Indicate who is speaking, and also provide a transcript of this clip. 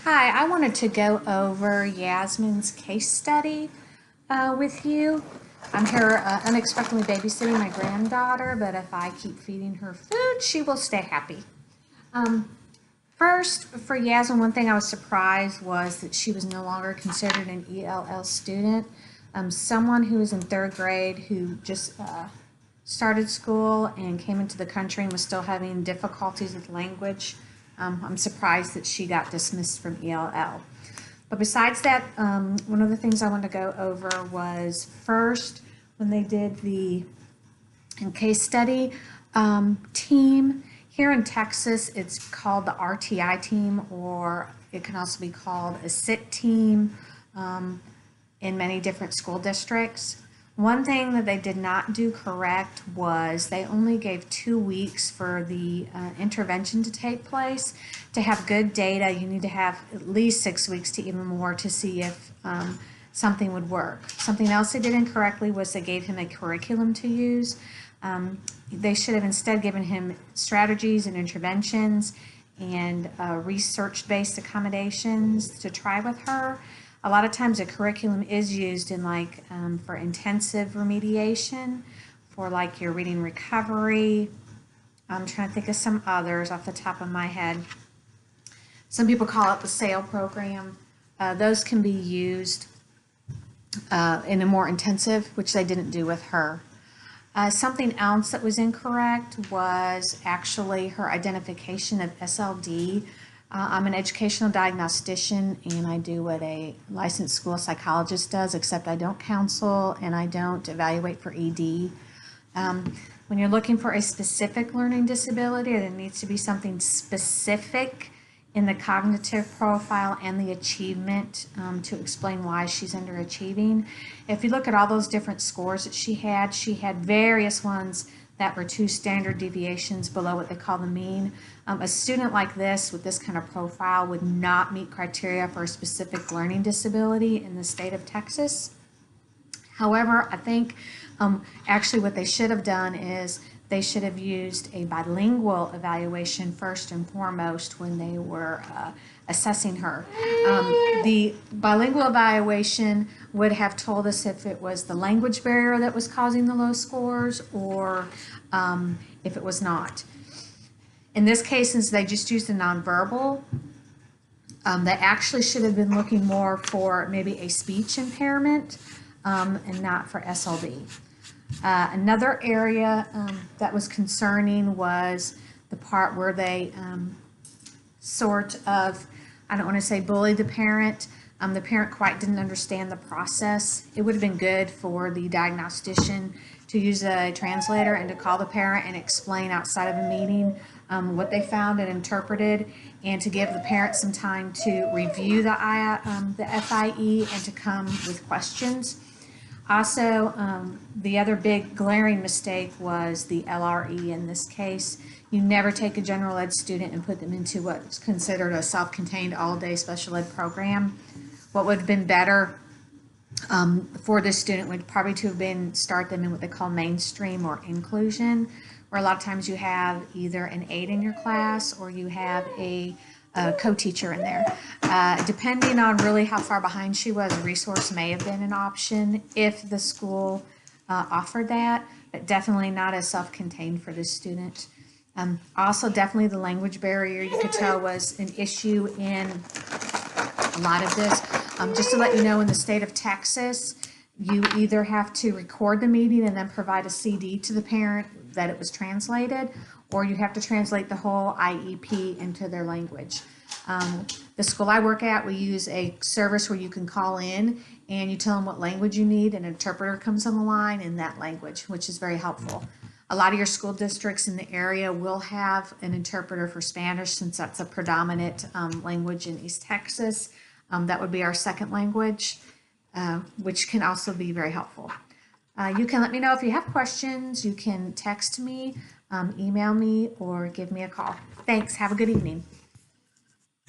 Speaker 1: Hi, I wanted to go over Yasmin's case study with you. I'm here unexpectedly babysitting my granddaughter, but if I keep feeding her food, she will stay happy. Um, First, for Yasmin, one thing I was surprised was that she was no longer considered an ELL student. Someone who was in third grade who just started school and came into the country and was still having difficulties with language. I'm surprised that she got dismissed from ELL. But besides that, one of the things I wanted to go over was first when they did the case study team. Here in Texas, it's called the RTI team, or it can also be called a SIT team in many different school districts. One thing that they did not do correct was they only gave 2 weeks for the intervention to take place. To have good data, you need to have at least 6 weeks to even more to see if something would work. Something else they did incorrectly was they gave him a curriculum to use. They should have instead given him strategies and interventions and research-based accommodations to try with her. A lot of times a curriculum is used in for intensive remediation, for like your reading recovery. I'm trying to think of some others off the top of my head. Some people call it the SAIL program. Those can be used in a more intensive, which they didn't do with her. Something else that was incorrect was actually her identification of SLD. I'm an educational diagnostician and I do what a licensed school psychologist does, except I don't counsel and I don't evaluate for ED. When you're looking for a specific learning disability, there needs to be something specific in the cognitive profile and the achievement to explain why she's underachieving. If you look at all those different scores that she had various ones that were 2 standard deviations below what they call the mean. A student like this with this kind of profile would not meet criteria for a specific learning disability in the state of Texas. However, I think actually what they should have done is they should have used a bilingual evaluation first and foremost when they were assessing her. The bilingual evaluation would have told us if it was the language barrier that was causing the low scores or if it was not. In this case, since they just used the nonverbal, they actually should have been looking more for maybe a speech impairment and not for SLD. Another area that was concerning was the part where they sort of, I don't want to say bullied the parent. The parent quite didn't understand the process. It would have been good for the diagnostician to use a translator and to call the parent and explain outside of a meeting what they found and interpreted, and to give the parent some time to review the FIE and to come with questions. Also, the other big glaring mistake was the LRE in this case. You never take a general ed student and put them into what's considered a self-contained all-day special ed program. What would have been better for this student would probably to have been start them in what they call mainstream or inclusion, where a lot of times you have either an aide in your class or you have a co-teacher in there. Depending on really how far behind she was, a resource may have been an option if the school offered that, but definitely not as self-contained for this student. Also, definitely the language barrier you could tell was an issue in a lot of this. Just to let you know, in the state of Texas, you either have to record the meeting and then provide a CD to the parent that it was translated, or you have to translate the whole IEP into their language. The school I work at, we use a service where you can call in and you tell them what language you need, and an interpreter comes on the line in that language, which is very helpful. A lot of your school districts in the area will have an interpreter for Spanish, since that's a predominant language in East Texas. That would be our second language, which can also be very helpful. You can let me know if you have questions. You can text me, email me, or give me a call. Thanks. Have a good evening.